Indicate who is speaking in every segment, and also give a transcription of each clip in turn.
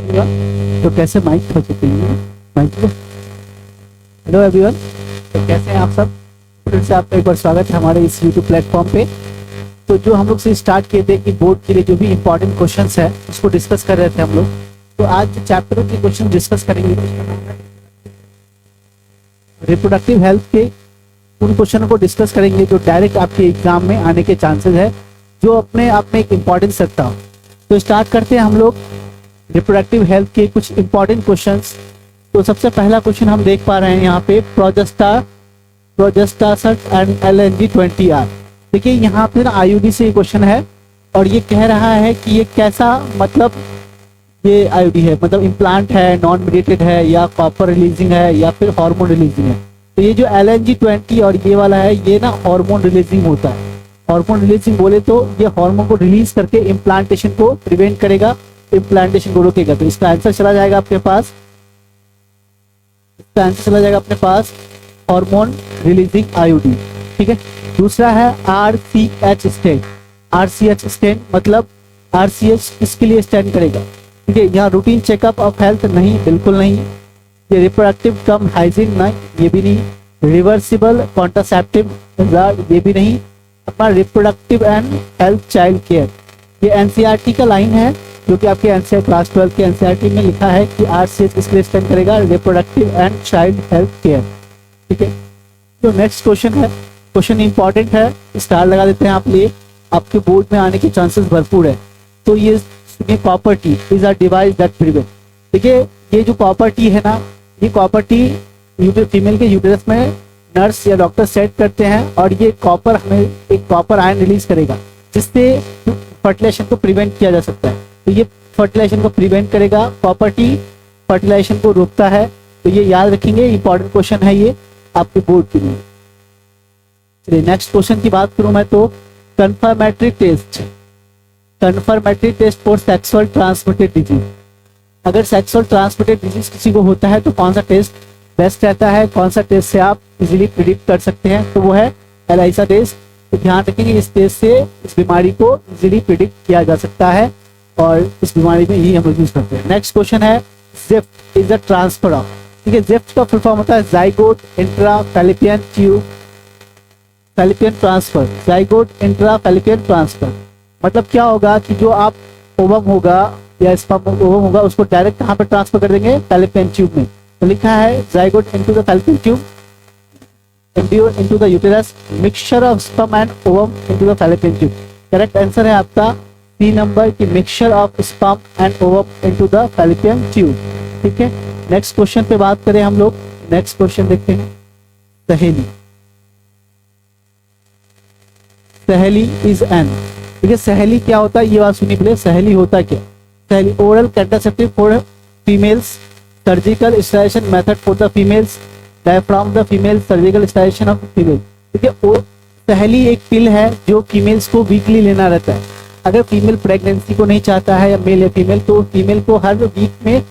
Speaker 1: Everyone. तो कैसे mic हो चुके हैं माइक। हेलो एवरीवन, तो कैसे हैं आप सब। फिर से आपका एक बार स्वागत है हमारे इस यूट्यूब प्लेटफॉर्म पे। तो जो हम लोग से स्टार्ट किए थे कि बोर्ड के लिए जो भी इंपॉर्टेंट क्वेश्चंस है उसको डिस्कस कर रहे थे हम लोग। तो आज जो चैप्टर के क्वेश्चन डिस्कस करेंगे रिप्रोडक्टिव हेल्थ के उन क्वेश्चनों को डिस्कस करेंगे जो डायरेक्ट आपके एग्जाम में आने के चांसेस है, जो अपने आप में एक इम्पॉर्टेंस रखता हो। तो स्टार्ट करते हैं हम लोग रिप्रोडक्टिव हेल्थ के कुछ इंपॉर्टेंट क्वेश्चंस। तो सबसे पहला क्वेश्चन हम देख पा रहे हैं यहाँ पे प्रोजेस्टासट एंड LNG20R। देखिए यहाँ पे ना IUD से ये क्वेश्चन है और ये कह रहा है कि ये कैसा मतलब ये IUD है, मतलब इम्प्लांट है, नॉन मेडिटेड है या कॉपर रिलीजिंग है या फिर हार्मोन रिलीजिंग है। तो ये जो LNG20 और ये वाला है ये ना हार्मोन रिलीजिंग होता है। हार्मोन रिलीजिंग बोले तो ये हार्मोन को रिलीज करके इम्प्लांटेशन को प्रिवेंट करेगा, इम्प्लांटेशन को रोकेगा। तो इसका आंसर चला जाएगा अपने पास, इसका आंसर चला जाएगा अपने पास हार्मोन रिलीजिंग IUD। ठीक है। दूसरा है RCH स्टेंट। RCH स्टेंट मतलब RCH किसके लिए स्टैंड करेगा। ठीक है। यहाँ रूटीन चेकअप ऑफ हेल्थ नहीं, बिल्कुल नहीं। ये रिप्रोडक्टिव कम हाइजीन नहीं, ये भी नहीं। रिवर्सिबल कॉन्ट्रासेप्टिव ये भी नहीं। अपना reproductive and health child care, ये NCERT का लाइन है जो कि आपके NCERT क्लास 12 के NCERT में लिखा है कि RCH किसके लिए स्टैंड करेगा, reproductive and child health care. ठीक है। जो नेक्स्ट क्वेश्चन है, क्वेश्चन इंपॉर्टेंट है, स्टार लगा देते हैं आप लिए, आपके बोर्ड में आने के चांसेस भरपूर है। तो ये copper T is a device that prevent. देखिए ये जो कॉपर टी है ना, ये कॉपर टी फीमेल के यूटेरस में नर्स या डॉक्टर सेट करते हैं और ये कॉपर हमें एक कॉपर आयन रिलीज करेगा जिससे फर्टिलाइजेशन को प्रिवेंट किया जा सकता है। तो ये फर्टिलाइजेशन को प्रिवेंट करेगा, कॉपर टी फर्टिलाइजेशन को रोकता है। तो ये याद रखेंगे, इंपॉर्टेंट क्वेश्चन है ये आपके बोर्ड के लिए। चलिए नेक्स्ट क्वेश्चन की बात करूं मैं तो confirmatory test for sexual transmitted disease. अगर सेक्सुअल ट्रांसमिटेड डिजीज किसी को होता है तो कौन सा टेस्ट बेस्ट रहता है, कौन सा टेस्ट से आप इजीली प्रिडिक्ट कर सकते हैं, तो वो है ELISA टेस्ट। तो ध्यान रखेंगे इस टेस्ट से इस बीमारी को इजीली प्रिडिक्ट किया जा सकता है और इस बीमारी में यही हम लोग यूज करते हैं। नेक्स्ट क्वेश्चन है ज़िफ्ट इज द ट्रांसफर ऑफ। ठीक है। ज़िफ्ट का फुल फॉर्म होता है zygote intra fallopian tube fallopian transfer. Zygote intra fallopian transfer मतलब क्या होगा कि जो आप ओवम होगा या स्पर्म ओवम होगा उसको डायरेक्ट कहाँ पर ट्रांसफर कर देंगे, फैलोपियन ट्यूब में। तो लिखा है zygote into the fallopian tube, embryo into the uterus, mixture of sperm and ovum into the fallopian tube. Correct answer है आपका C नंबर की mixture of sperm and ovum into the fallopian tube. ठीक है। Next question पे बात करें हम लोग, नेक्स्ट क्वेश्चन देखते हैं सहेली। सहेली इज एन। ठीक है। सहेली क्या होता है ये बात सुनिए पहले, सहेली होता क्या। Saheli oral contraceptive for females, surgical sterilization method for the females, diaphragm the female, surgical sterilization of female. ठीक है। सहेली एक पिल है जो फीमेल्स को वीकली लेना रहता है। अगर फीमेल प्रेगनेंसी को नहीं चाहता है या मेल या फीमेल, तो फीमेल को हर वीक में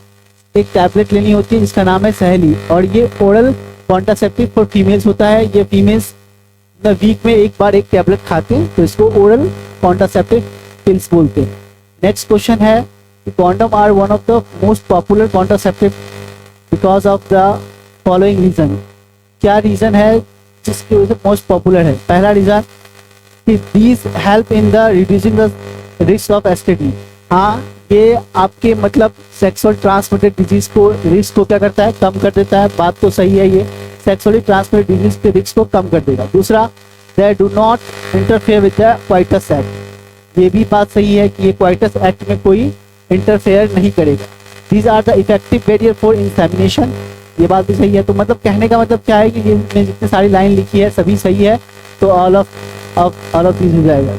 Speaker 1: एक टैबलेट लेनी होती है जिसका नाम है सहेली। और ये ओरल कॉन्ट्रासेप्टिव फॉर फीमेल्स होता है। ये फीमेल्स वीक में एक बार एक टैबलेट खाते हैं तो इसको ओरल कॉन्ट्रासेप्टिव पिल्स बोलते हैं। नेक्स्ट क्वेश्चन है condom are one of the most popular contraceptive because of the following reason. क्या रीजन है जिसकी वजह से मोस्ट पॉपुलर है। पहला रीजन कि these help in the reducing the risk of STD। हाँ, ये आपके मतलब सेक्सुअल ट्रांसमिटेड डिजीज को रिस्क को क्या करता है, कम कर देता है। बात तो सही है, ये सेक्सुअली ट्रांसमिटेड डिजीज के रिस्क को कम कर देगा। दूसरा, they do not interfere with the coitus act. ये भी बात सही है कि ये क्वाइटस एक्ट में कोई इंटरफेयर नहीं करेगा। These are the effective barrier for insemination. ये बात भी सही है। तो मतलब कहने का मतलब क्या है कि ये जितनी सारी लाइन लिखी है सभी सही है, तो ऑल ऑफ दीज हो जाएगा।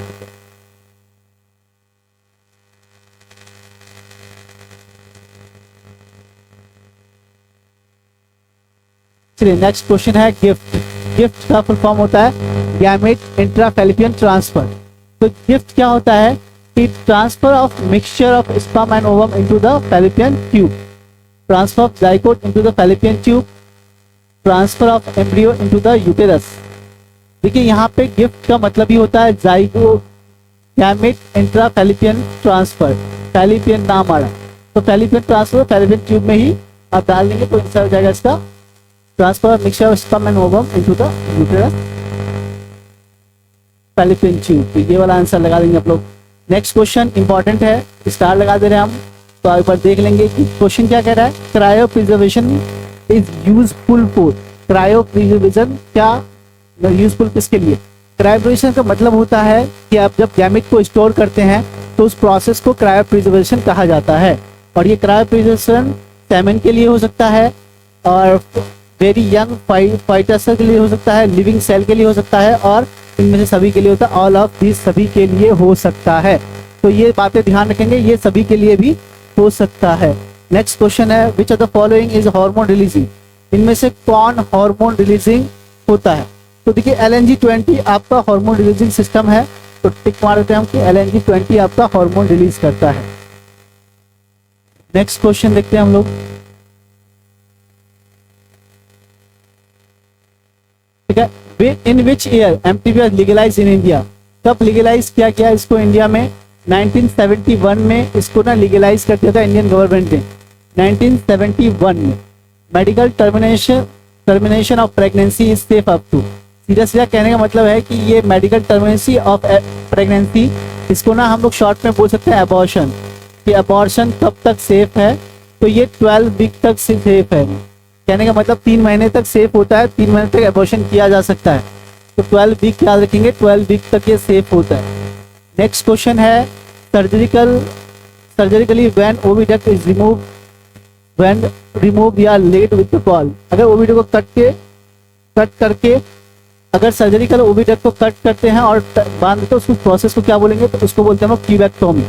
Speaker 1: चलिए नेक्स्ट क्वेश्चन है गिफ्ट। गिफ्ट का फुल फॉर्म होता है गैमेट इंट्राफैलोपियन ट्रांसफर। तो गिफ्ट क्या होता है कि transfer of mixture of sperm and ovum into the fallopian tube, transfer of zygote into the fallopian tube, transfer of embryo into the uterus. देखिए यहाँ पे गिफ्ट का मतलब ही होता है जाइगो गैमेट इंट्राफैलोपियन ट्रांसफर। फैलोपियन नाम आ रहा है तो फैलोपियन ट्रांसफर फैलोपियन ट्यूब में ही आप डाल देंगे तो इंसर्ट हो जाएगा इसका transfer mixture of sperm and ovum into the uterus fallopian tube. तो ये वाला आंसर लगा देंगे आप लोग। नेक्स्ट क्वेश्चन इंपॉर्टेंट है, स्टार लगा दे रहे हैं हम। तो एक बार देख लेंगे कि क्वेश्चन क्या कह रहा है। Cryo preservation is useful for, cryo preservation क्या यूजफुल किसके लिए? क्रायो प्रिजर्वेशन का मतलब होता है कि आप जब गैमेट को स्टोर करते हैं तो उस प्रोसेस को क्रायो प्रिजर्वेशन कहा जाता है। और ये क्रायो प्रिजर्वेशन सेमेन के लिए हो सकता है और वेरी यंग फाइटस के लिए हो सकता है, लिविंग सेल के लिए हो सकता है और इनमें से सभी के लिए होता है। ऑल ऑफ दिस सभी के लिए हो सकता है। तो ये बातें ध्यान रखेंगे, ये सभी के लिए भी हो सकता है। नेक्स्ट क्वेश्चन है विच of the following is hormone releasing, इनमें से कौन हार्मोन रिलीजिंग होता है? तो देखिए LNG-20 आपका हार्मोन रिलीजिंग सिस्टम है, तो टिक मार देते हैं हम कि LNG-20 आपका हार्मोन रिलीज करता है। नेक्स्ट क्वेश्चन देखते हैं हम लोग। ठीक है, in which year MTP legalize in India, कब लीगलाइज किया गया इसको इंडिया में? 1971 में इसको ना लीगलाइज कर दिया था इंडियन गवर्नमेंट ने, 1971 में। Medical termination of pregnancy is safe up to, सीधा सीधा कहने का मतलब है कि ये मेडिकल टर्मिनेंसी ऑफ प्रेगनेंसी, इसको ना हम लोग शॉर्ट में बोल सकते हैं अबॉर्शन, कि अबॉर्शन कब तक सेफ है? तो ये 12 वीक तक सेफ है। कहने का मतलब 3 महीने तक सेफ होता है, 3 महीने तक अबॉर्शन किया जा सकता है। तो 12 वीक याद रखेंगे, 12 वीक तक ये सेफ होता है। नेक्स्ट क्वेश्चन है surgically when oviduct is remove या लेड विद द कॉल, अगर ओविडक्ट को कट करके अगर सर्जिकल ओविडक्ट को कट करते हैं और बांध देते, उस प्रोसेस को क्या बोलेंगे? तो उसको बोलते हैं हम ट्यूबेक्टोमी।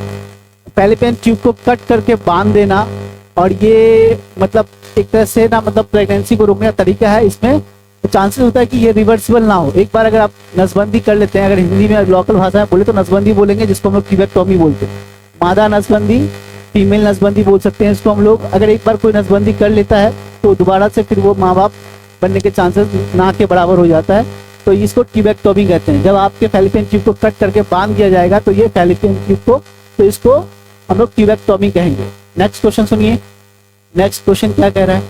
Speaker 1: फैलोपियन ट्यूब को कट करके बांध देना, और ये मतलब एक तरह से ना मतलब प्रेगनेंसी को रोकने का तरीका है। इसमें चांसेस होता है कि ये रिवर्सिबल ना हो। एक बार अगर आप नसबंदी कर लेते हैं, अगर हिंदी में लोकल भाषा में बोले तो नसबंदी बोलेंगे, जिसको हम लोग ट्यूबेक्टोमी बोलते हैं। मादा नसबंदी, फीमेल नसबंदी बोल सकते हैं इसको हम लोग। अगर एक बार कोई नसबंदी कर लेता है तो दोबारा से फिर वो माँ बाप बनने के चांसेस ना के बराबर हो जाता है। तो इसको ट्यूबेक्टोमी कहते हैं। जब आपके फैलोपियन ट्यूब को कट करके बांध दिया जाएगा तो ये फैलोपियन ट्यूब को, तो इसको हम लोग ट्यूबेक्टोमी कहेंगे। नेक्स्ट क्वेश्चन सुनिए। नेक्स्ट क्वेश्चन क्या कह रहा है?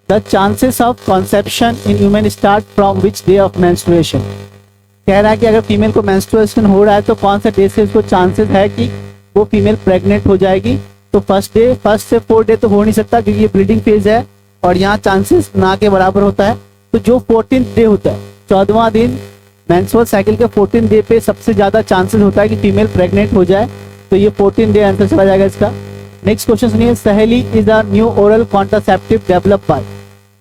Speaker 1: The chances of conception in human start from which day of menstruation, कह रहा है कि अगर फीमेल को मेंस्ट्रुएशन हो रहा है तो कौन से डे से उसको चांसेस है कि वो फीमेल प्रेग्नेंट हो जाएगी? तो फर्स्ट से 4 डे तो हो नहीं सकता क्योंकि ये ब्लीडिंग फेज है और यहाँ चांसेस ना के बराबर होता है। तो जो 14th डे होता है, 14वां दिन मेंस्ट्रुअल साइकिल के 14th डे पे सबसे ज्यादा चांसेस होता है कि फीमेल प्रेग्नेंट हो जाए। तो ये 14 डे आंसर चला जाएगा इसका। नेक्स्ट क्वेश्चन सुनिए। सहेली is a new oral contraceptive develop by,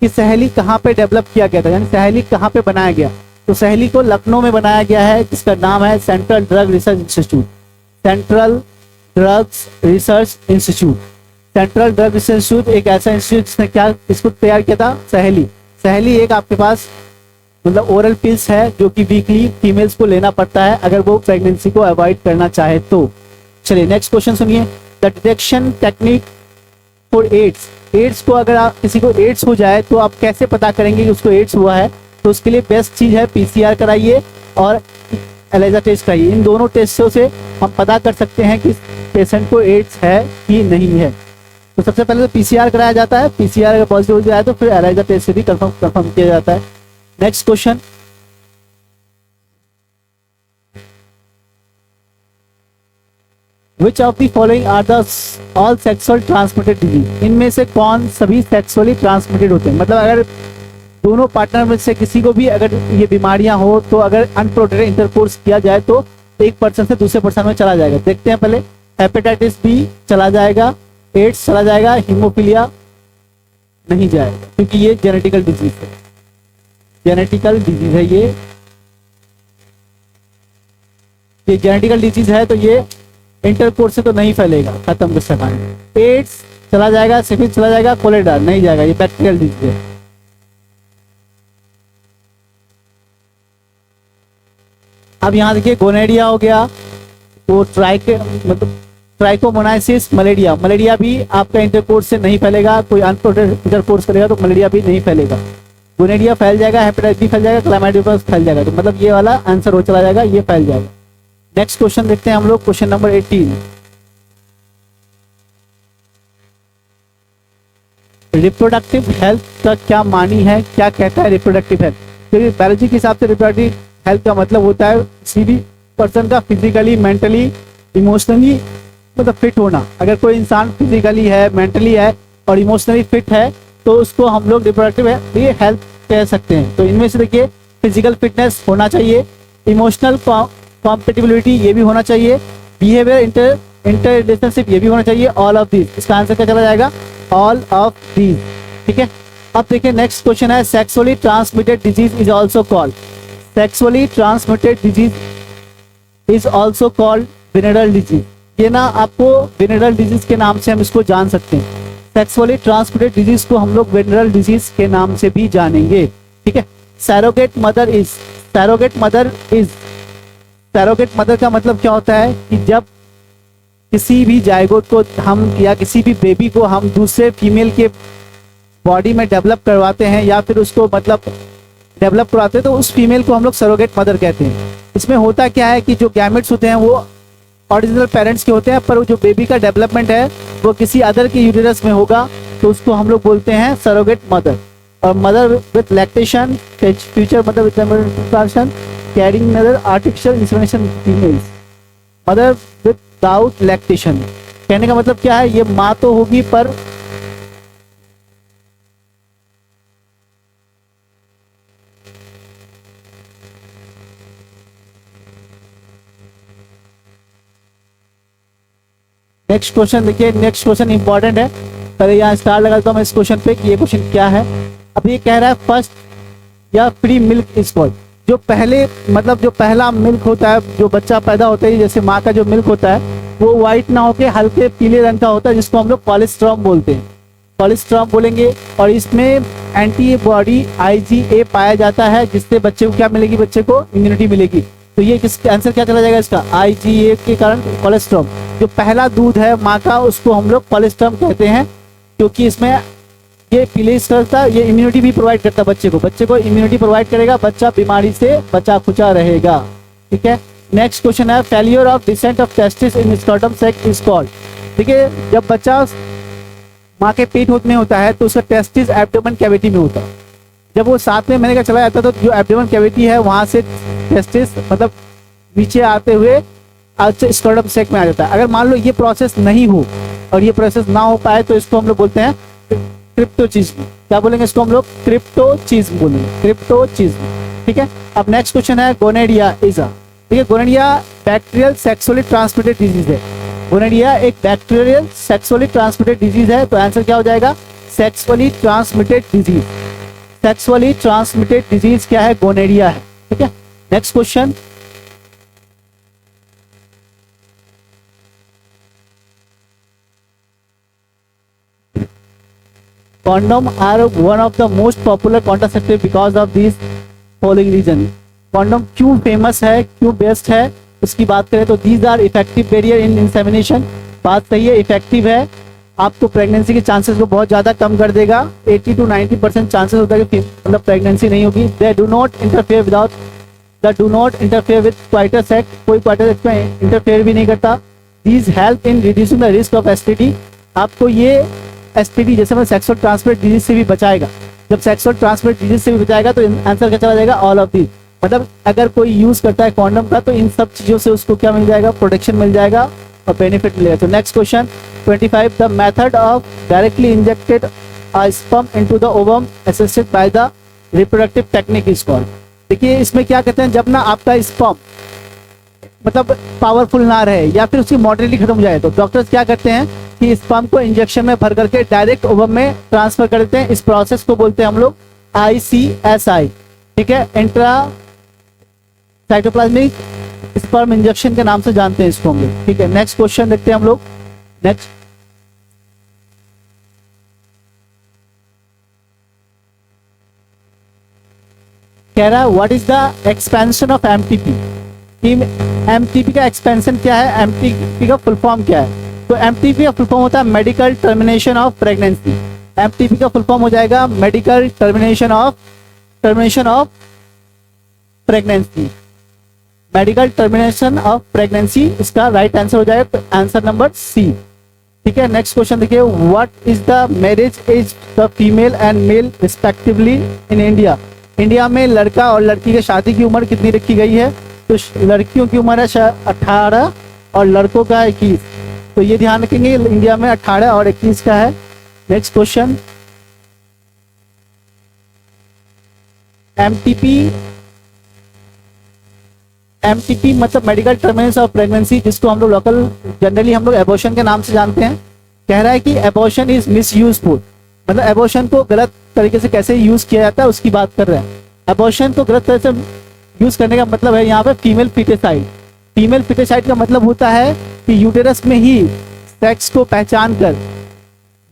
Speaker 1: कि सहेली कहाँ पे डेवलप किया गया था, यानी सहेली कहाँ पे बनाया गया? तो सहेली को लखनऊ में बनाया गया है, जिसका नाम है central drug research institute. Central drugs research institute, central drug research institute एक ऐसा इंस्टीट्यूट जिसने क्या इसको तैयार किया था? सहेली एक आपके पास मतलब ओरल पिल्स है जो कि वीकली फीमेल्स को लेना पड़ता है अगर वो प्रेगनेंसी को अवॉइड करना चाहे तो। चलिए नेक्स्ट क्वेश्चन सुनिए। The detection technique for AIDS को, अगर आप किसी को एड्स हो जाए तो आप कैसे पता करेंगे कि उसको एड्स हुआ है? तो उसके लिए बेस्ट चीज है PCR कराइए और एलिजा टेस्ट कराइए। इन दोनों टेस्टों से हम पता कर सकते हैं कि पेशेंट को एड्स है कि नहीं है। तो सबसे पहले तो PCR कराया जाता है, PCR अगर पॉजिटिव हो जाए तो फिर एलिजा टेस्ट से भी कंफर्म किया जाता है। Next question. Which of the following are the all sexual transmitted disease? इनमें से कौन सभी सेक्सुअली ट्रांसमिटेड होते हैं? मतलब अगर दोनों पार्टनर में से किसी को भी अगर ये बीमारियां हो तो अगर अनप्रोटेक्टेड इंटरकोर्स किया जाए तो एक पर्सन से दूसरे पर्सन में चला जाएगा। देखते हैं पहले। हेपेटाइटिस बी चला जाएगा, एड्स चला जाएगा, हीमोफीलिया नहीं जाएगा क्योंकि ये जेनेटिकल डिजीज है। जेनेटिकल डिजीज है ये जेनेटिकल डिजीज है तो ये इंटरकोर्स से तो नहीं फैलेगा, खत्म कर सका। एड्स चला जाएगा, सिफिलिस चला जाएगा, कोलेरा नहीं जाएगा, ये बैक्टीरियल डिजीज है। अब यहाँ देखिए गोनेरिया हो गया, वो ट्राइकोमोनाइसिस मलेरिया भी आपका इंटरकोर्स से नहीं फैलेगा। कोई अनप्रोटेक्टेड इंटरकोर्स करेगा तो मलेरिया भी नहीं फैलेगा। गोनेरिया फैल जाएगा, हेपेटाइटिस बी फैल जाएगा, क्लामाइडियोपस फैल जाएगा। तो मतलब ये वाला आंसर हो चला जाएगा, ये फैल जाएगा। नेक्स्ट क्वेश्चन देखते हैं हम लोग, क्वेश्चन नंबर 18। रिप्रोडक्टिव हेल्थ का क्या मानी है, क्या कहता है रिप्रोडक्टिव हेल्थ? क्योंकि बायोलॉजी के हिसाब से रिप्रोडक्टिव हेल्थ का मतलब होता है किसी भी पर्सन का फिजिकली, मेंटली, इमोशनली मतलब फिट होना। अगर कोई इंसान फिजिकली है, मेंटली है और इमोशनली फिट है तो उसको हम लोग रिप्रोडक्टिव हेल्थ कह सकते हैं। तो इनमें से देखिए, फिजिकल फिटनेस होना चाहिए, इमोशनल कॉम्पेटिबिलिटी ये भी होना चाहिए, बिहेवियर इंटर रिलेशनशिप ये भी होना चाहिए, ऑल ऑफ दीज। इसका आंसर क्या चला जाएगा? All of these. ठीक है, अब देखिए नेक्स्ट क्वेश्चन है, sexually transmitted disease is also called, sexually transmitted disease is also called venereal disease. ये ना आपको वेनेरल डिजीज के नाम से हम इसको जान सकते हैं। सेक्सुअली ट्रांसमिटेड डिजीज को हम लोग वेनेरल डिजीज के नाम से भी जानेंगे। ठीक है, surrogate mother is, surrogate mother is, surrogate mother का मतलब क्या होता है कि जब किसी भी जायगोट को हम या किसी भी बेबी को हम दूसरे फीमेल के बॉडी में डेवलप करवाते हैं या फिर उसको मतलब डेवलप करवाते हैं तो उस फीमेल को हम लोग सरोगेट मदर कहते हैं। इसमें होता क्या है कि जो गैमेट्स होते हैं वो ओरिजिनल पेरेंट्स के होते हैं, पर जो बेबी का डेवलपमेंट है वो किसी अदर के यूटेरस में होगा, तो उसको हम लोग बोलते हैं सरोगेट मदर। और mother with lactation, future mother with translation, carrying mother, artificial insemination females, mother without lactation. कहने का मतलब क्या है, ये माँ तो होगी पर नेक्स्ट क्वेश्चन देखिए, नेक्स्ट क्वेश्चन इंपॉर्टेंट है। पहले यहाँ स्टार लगा देता हूँ मैं इस क्वेश्चन पे कि ये क्वेश्चन क्या है। अब ये कह रहा है फर्स्ट या प्री मिल्क इज कॉल्ड, जो पहले मतलब जो पहला मिल्क होता है, जो बच्चा पैदा होता है, जैसे माँ का जो मिल्क होता है वो व्हाइट ना होके हल्के पीले रंग का होता है, जिसको हम लोग कोलेस्ट्रॉम बोलते हैं, कोलेस्ट्रॉम बोलेंगे। और इसमें एंटीबॉडी IgA पाया जाता है, जिससे बच्चे को क्या मिलेगी, बच्चे को इम्यूनिटी मिलेगी। तो ये किसका आंसर क्या चला जाएगा इसका? IgA के कारण कोलेस्ट्रॉम। जो पहला दूध है माँ का उसको हम लोग कोलेस्ट्रॉम कहते हैं, क्योंकि इसमें ये पीले का ये इम्यूनिटी भी प्रोवाइड करता है बच्चे को इम्यूनिटी प्रोवाइड करेगा, बच्चा बीमारी से बचा खुचा रहेगा। ठीक है, नेक्स्ट क्वेश्चन है, failure of descent of testis in scrotum sac is called. देखिए, जब बच्चा माँ के पेट में होता है तो उसका टेस्टिस एब्डोमेन कैविटी में होता है। जब वो 7वें महीने का चला जाता है तो जो एब्डोमेन कैविटी है वहां से टेस्टिस मतलब नीचे आते हुए स्क्रॉटम सैक में आ जाता है। अगर मान लो ये प्रोसेस नहीं हो और ये प्रोसेस ना हो पाए तो इसको हम लोग बोलते हैं क्रिप्टोचिज्म। क्या बोलेंगे इसको हम लोग? क्रिप्टोचिज्म बोलेंगे, क्रिप्टोचिज्म। ठीक है, अब नेक्स्ट क्वेश्चन है, गोनेडिया इज अ, ठीक है, गोनेडिया बैक्टीरियल सेक्सुअली ट्रांसमिटेड डिजीज है। गोनेडिया एक बैक्टीरियल सेक्सुअली ट्रांसमिटेड डिजीज है, तो आंसर क्या हो जाएगा? Sexually transmitted disease. Sexually transmitted disease क्या है? गोनेडिया है। ठीक है, next question, Condom are one of the most popular contraceptive because of these following reason। Condom क्यों फेमस है, क्यों बेस्ट है, उसकी बात करें तो these are effective barrier in insemination। बात सही है, इफेक्टिव है, आपको प्रेगनेंसी के चांसेस को बहुत ज़्यादा कम कर देगा। 80 to 90% चांसेस होता है कि मतलब प्रेगनेंसी नहीं होगी। They do not interfere without the do not interfere with quieter sex, कोई क्वाइटर सेक्स में इंटरफेयर भी नहीं करता। These help in reducing the risk of STD। आपको ये STD जैसे मैं सेक्सुअल ट्रांसमिटेड डिजीज से भी बचाएगा। जब सेक्सुअल ट्रांसमिटेड डिजीज से भी बचाएगा तो आंसर क्या चला जाएगा? All of these. मतलब अगर कोई यूज करता है कॉन्डम का तो इन सब चीजों से उसको क्या मिल जाएगा? प्रोटेक्शन मिल जाएगा और बेनिफिट मिलेगा। तो next question 25, the method of directly injected sperm into the ovum assisted by the reproductive technique is called. देखिए इसमें क्या कहते हैं, जब ना आपका स्पर्म मतलब पावरफुल ना रहे या फिर उसकी मोटिलिटी खत्म हो जाए तो डॉक्टर्स क्या करते हैं कि स्पर्म को इंजेक्शन में भर करके डायरेक्ट ओवम में ट्रांसफर कर देते हैं। इस प्रोसेस को बोलते हैं हम लोग ICSI। ठीक है, इंट्रा साइटोप्लाज्मिक स्पर्म इंजेक्शन के नाम से जानते हैं इसको हम लोग। ठीक है, नेक्स्ट क्वेश्चन देखते हैं हम लोग। नेक्स्ट कह रहा है what is the expansion of MTP। MTP का एक्सपेंशन क्या है, MTP का फुल फॉर्म क्या है? तो MTP का फुल फॉर्म होता है medical termination of pregnancy. MTP का फुल फॉर्म हो जाएगा medical termination of pregnancy. Medical termination of pregnancy इसका राइट आंसर हो जाएगा, आंसर नंबर सी। ठीक है, नेक्स्ट क्वेश्चन देखिए, what is the marriage age the female and male respectively in India. India में लड़का और लड़की की शादी की उम्र कितनी रखी गई है? तो लड़कियों की उम्र है 18 और लड़कों का 21। तो ये ध्यान रखेंगे, इंडिया में 18 और 21 का है। नेक्स्ट क्वेश्चन, एमटीपी मतलब मेडिकल टर्मिनेशन ऑफ प्रेगनेंसी, जिसको हम लोग लोकल जनरली हम लोग एबॉर्शन के नाम से जानते हैं। कह रहा है कि एबॉर्शन इज मिसयूजफुल, मतलब एबॉर्शन को गलत तरीके से कैसे यूज किया जाता है उसकी बात कर रहे हैं। एबॉर्शन को गलत तरह से यूज करने का मतलब है यहाँ पे फीमेल फिटेसाइड। फीमेल फिटेसाइड का मतलब होता है कि यूटेरस में ही सेक्स को पहचान कर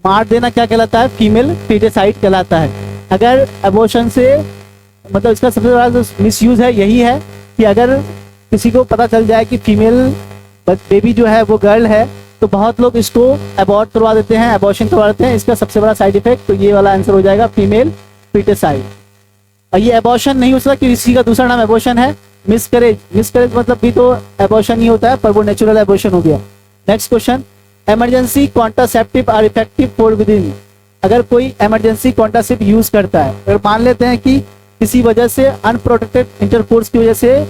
Speaker 1: मार देना क्या कहलाता है? फीमेल फिटेसाइड कहलाता है। अगर एबॉर्शन से मतलब इसका सबसे बड़ा जो मिसयूज है यही है कि अगर किसी को पता चल जाए कि फीमेल बेबी जो है वो गर्ल है, तो बहुत लोग इसको अबॉर्ट करवा देते हैं, एबॉर्शन करवा देते हैं। इसका सबसे बड़ा साइड इफेक्ट तो ये वाला आंसर हो जाएगा, फीमेल फिटेसाइड। और ये एबॉर्शन नहीं हो सकता कि किसी का दूसरा नाम एबॉर्शन है, मिसकैरेज। मिसकैरेज मतलब भी तो एबॉर्शन ही होता है, पर वो नेचुरल एबॉर्शन हो गया। Next question, emergency contraceptive are effective for within. अगर कोई इमरजेंसी कॉन्ट्रासेप्टिव यूज करता है, अगर मान लेते हैं कि किसी वजह से अनप्रोटेक्टेड इंटरकोर्स की वजह से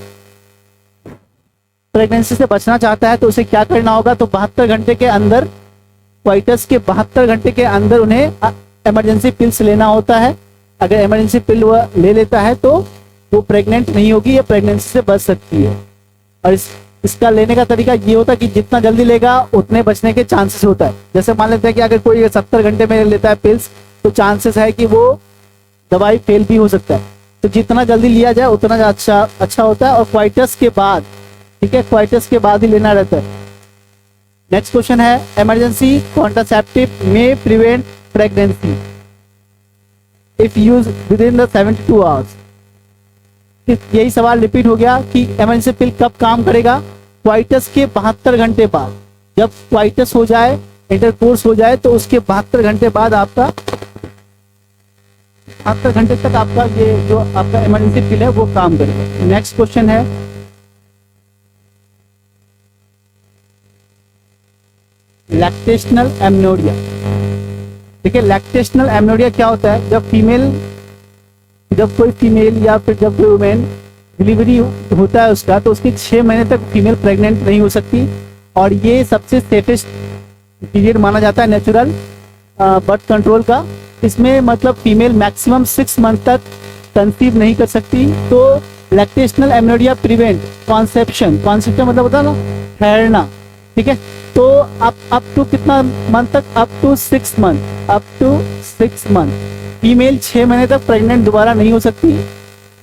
Speaker 1: प्रेगनेंसी से बचना चाहता है, तो उसे क्या करना होगा? तो 72 घंटे के अंदर, क्वाइटस के 72 घंटे के अंदर उन्हें इमरजेंसी पिल्स लेना होता है। अगर इमरजेंसी पिल वह ले लेता है तो वो प्रेग्नेंट नहीं होगी, या प्रेगनेंसी से बच सकती है। और इसका लेने का तरीका ये होता है कि जितना जल्दी लेगा उतने बचने के चांसेस होता है। जैसे मान लेते हैं कि अगर कोई 70 घंटे में लेता है पिल्स, तो चांसेस है कि वो दवाई फेल भी हो सकता है। तो जितना जल्दी लिया जाए उतना अच्छा होता है। और क्वाइटस के बाद, ठीक है, क्वाइटस के बाद ही लेना रहता है। नेक्स्ट क्वेश्चन है, इमरजेंसी कॉन्ट्रासेप्टिव में prevent pregnancy if use with in the 72 hours. यही सवाल रिपीट हो गया कि इमरजेंसी पिल कब काम करेगा? क्वाइटस के 72 घंटे बाद। जब क्वाइटस हो जाए, इंटरकोर्स हो जाए, तो उसके 72 घंटे बाद आपका 72 घंटे तक आपका ये जो आपका इमरजेंसी पिल है वो काम करेगा। नेक्स्ट क्वेश्चन है, लैक्टेशनल एमनोरिया। देखिए, लैक्टेशनल एमनोरिया क्या होता है? जब कोई फीमेल या फिर जब कोई वुमेन डिलीवरी होता है उसका, तो उसके 6 महीने तक फीमेल प्रेग्नेंट नहीं हो सकती। और ये सबसे सेफेस्ट पीरियड माना जाता है नेचुरल बर्थ कंट्रोल का। इसमें मतलब फीमेल मैक्सिमम 6 मंथ तक कंसीव नहीं कर सकती। तो लैक्टेशनल एमनोरिया प्रिवेंट कॉन्सेप्शन मतलब होता है ना ठहरना, ठीक है। तो अप टू कितना मंथ तक? अप टू 6 मंथ। अप टू 6 मंथ फीमेल 6 महीने तक प्रेग्नेंट दोबारा नहीं हो सकती।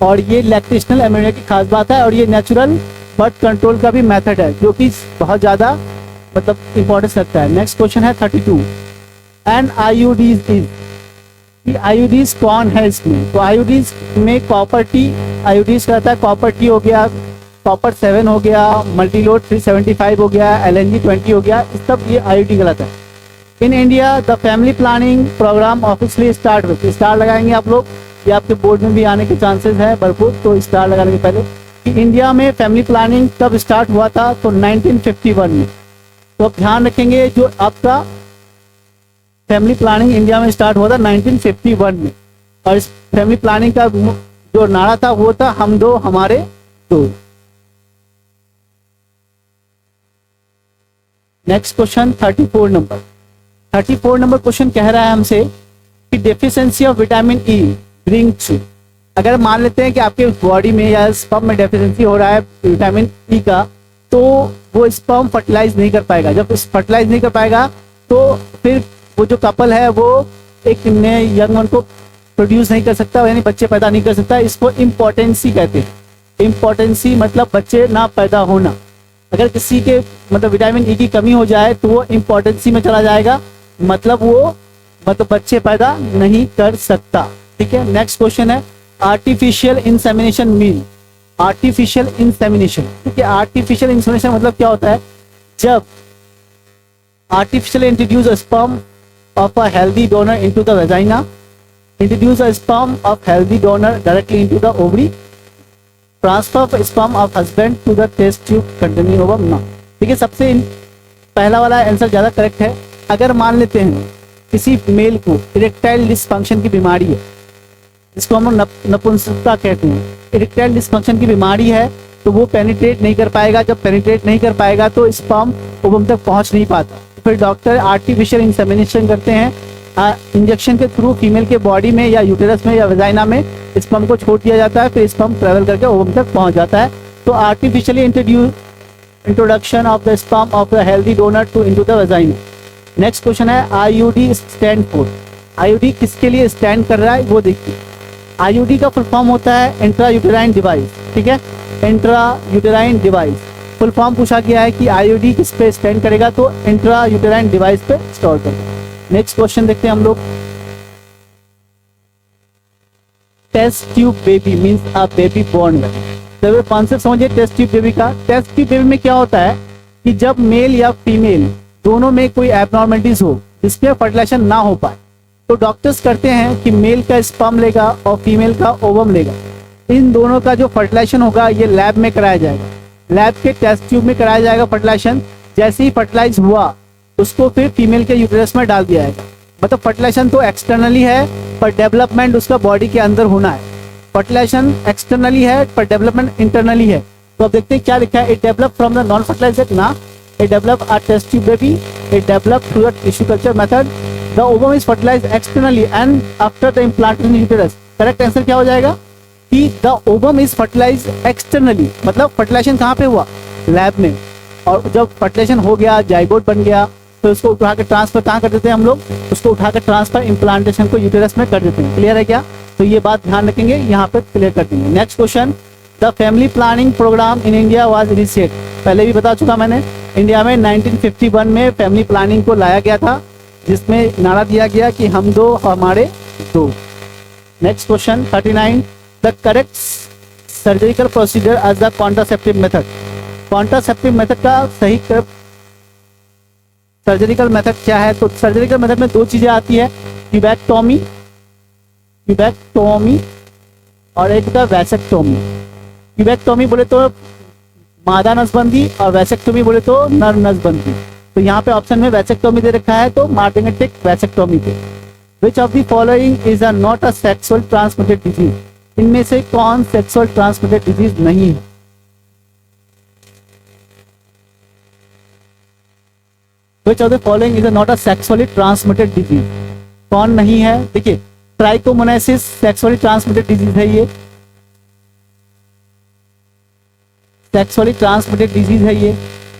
Speaker 1: और ये लैक्टेशनल एमनोरिया की खास बात है। और ये नेचुरल बर्थ कंट्रोल का भी मेथड है, जो कि बहुत ज़्यादा मतलब इंपॉर्टेंस रखता है। नेक्स्ट क्वेश्चन है 32, एंड आईयूडीज इज। आईयूडीज कौन है इसमें? तो आईयूडीज में कॉपर टी आईयूडीज कहता है। कॉपर टी हो गया, कॉपर 7 हो गया, मल्टीलोड 375 हो गया, LNG 20 हो गया, इस सब ये आईयूडी कहलाता है। In India the family planning programme officially start with. Star लगाएंगे आप लोग, ये आपके बोर्ड में भी आने के चांसेस है भरपूर, तो स्टार लगाने के पहले कि इंडिया में फैमिली प्लानिंग कब स्टार्ट हुआ था? तो 1951 में। तो आप ध्यान रखेंगे, जो आपका फैमिली प्लानिंग इंडिया में स्टार्ट हुआ था 1951 में। और इस फैमिली प्लानिंग का जो नारा था वो था, हम दो हमारे दो। नेक्स्ट क्वेश्चन 34 नंबर क्वेश्चन कह रहा है हमसे कि deficiency of vitamin E brings to. अगर मान लेते हैं कि आपके बॉडी में या स्पर्म में डेफिशिएंसी हो रहा है विटामिन ई का, तो वो स्पर्म फर्टिलाइज नहीं कर पाएगा। जब फर्टिलाइज नहीं कर पाएगा तो फिर वो जो कपल है वो एक नए यंग वन को प्रोड्यूस नहीं कर सकता, यानी बच्चे पैदा नहीं कर सकता। इसको इम्पोर्टेंसी कहते हैं। इम्पोर्टेंसी मतलब बच्चे ना पैदा होना। अगर किसी के मतलब विटामिन ई की कमी हो जाए तो वो इम्पोर्टेंसी में चला जाएगा, मतलब वो बच्चे पैदा नहीं कर सकता, ठीक है। नेक्स्ट क्वेश्चन है, artificial insemination mean. Artificial insemination, ठीक है। आर्टिफिशियल इंसेमिनेशन मतलब क्या होता है? जब artificial introduce a sperm of a healthy donor into the vagina, introduce a sperm of healthy donor directly into the ovary, transfer of sperm of husband to the test tube containing ovum ना। ठीक है, सबसे पहला वाला answer ज़्यादा correct है। अगर मान लेते हैं किसी मेल को इरेक्टाइल डिसफंक्शन की बीमारी है, जिसको हम लोग नपुंसकता कहते हैं, इरेक्टाइल डिसफंक्शन की बीमारी है, तो वो पेनिट्रेट नहीं कर पाएगा। जब पेनिट्रेट नहीं कर पाएगा तो स्पर्म ओवम तक पहुंच नहीं पाता। फिर डॉक्टर आर्टिफिशियल इंसेमिनेशन करते हैं, इंजेक्शन के थ्रू फीमेल के बॉडी में या यूटेरस में या वेजाइना में स्पर्म को छोड़ दिया जाता है, फिर स्पर्म ट्रेवल करके ओवम तक पहुंच जाता है। तो artificially introduction of the sperm of the healthy donor to into the vagina. Next question है आईयूडी स्टैंड फॉर। आईयूडी किसके लिए स्टैंड कर रहा है वो देखिए। आईयूडी का फुल फॉर्म होता है इंट्रा यूटेराइन डिवाइस। ठीक है, intra uterine device full form पूछा गया है कि आईयूडी किस पे स्टैंड करेगा, तो इंट्रा यूटेराइन डिवाइस पे स्टोर करेगा। नेक्स्ट क्वेश्चन देखते हैं हम लोग। Test tube baby means a baby born. तो कॉन्सेप्ट समझिए टेस्ट ट्यूब बेबी का। टेस्ट ट्यूब बेबी में क्या होता है कि जब मेल या फीमेल दोनों में कोई एबनॉर्मलिटीज हो जिसपे फर्टिलाइजेशन ना हो पाए, तो डॉक्टर्स करते हैं कि मेल का स्पर्म लेगा और फीमेल का ओवम लेगा। इन दोनों का जो फर्टिलाइजेशन होगा ये लैब में कराया जाएगा, लैब के टेस्ट ट्यूब में कराया जाएगा फर्टिलाइजेशन। जैसे ही फर्टिलाइज हुआ उसको फिर फीमेल के यूटेरस में डाल दिया जाएगा। मतलब फर्टिलाइजेशन तो एक्सटर्नली है पर डेवलपमेंट उसका बॉडी के अंदर होना है। फर्टिलाइजेशन एक्सटर्नली है पर डेवलपमेंट इंटरनली है। तो अब देखते हैं क्या लिखा है। It develop from the non fertilized ना, it develop a test tube baby, it develop through the tissue culture method, the ovum is fertilized externally and after the implantation in uterus. Correct answer क्या हो जाएगा कि the ovum is fertilized externally. मतलब fertilization कहाँ पे हुआ, lab में। और जब फर्टिलाइजेशन हो गया, जाइगोट बन गया, तो उसको उठा के ट्रांसफर कहाँ कर देते हैं हम लोग, उसको उठा कर ट्रांसफर इम्प्लांटेशन को यूटेरस में कर देते हैं। क्लियर है क्या? तो ये बात ध्यान रखेंगे, यहाँ पे क्लियर कर देंगे। Next question, the family planning programme in India was initiate. पहले भी बता चुका मैंने, इंडिया में 1951 में फैमिली प्लानिंग को लाया गया था, जिसमें नारा दिया गया कि हम दो हमारे दो। Next question 39, the correct surgical procedure as the contraceptive method. Contraceptive method का सही सर्जिकल मेथड क्या है? तो सर्जिकल मेथड में दो चीजें आती है, ट्यूबैक्टोमी और एक होता है वैसेक्टोमी। ट्यूबैक्टोमी बोले तो मादा नसबंदी और वैसेक्टोमी बोले तो नर नसबंदी। तो यहाँ पे ऑप्शन में वैसेक्टोमी दे रखा है, तो मार्टिंग टिक वैसेक्टोमी पे। विच of the following is a not a sexual transmitted disease. इनमें से कौन सेक्सुअल ट्रांसमिटेड डिजीज नहीं है? Which of the following is not a sexually transmitted disease? कौन नहीं है? देखिए, ट्राइकोमोनासिस सेक्सुअली ट्रांसमिटेड डिजीज है, ये सेक्सुअली ट्रांसमिटेड डिजीज है। ये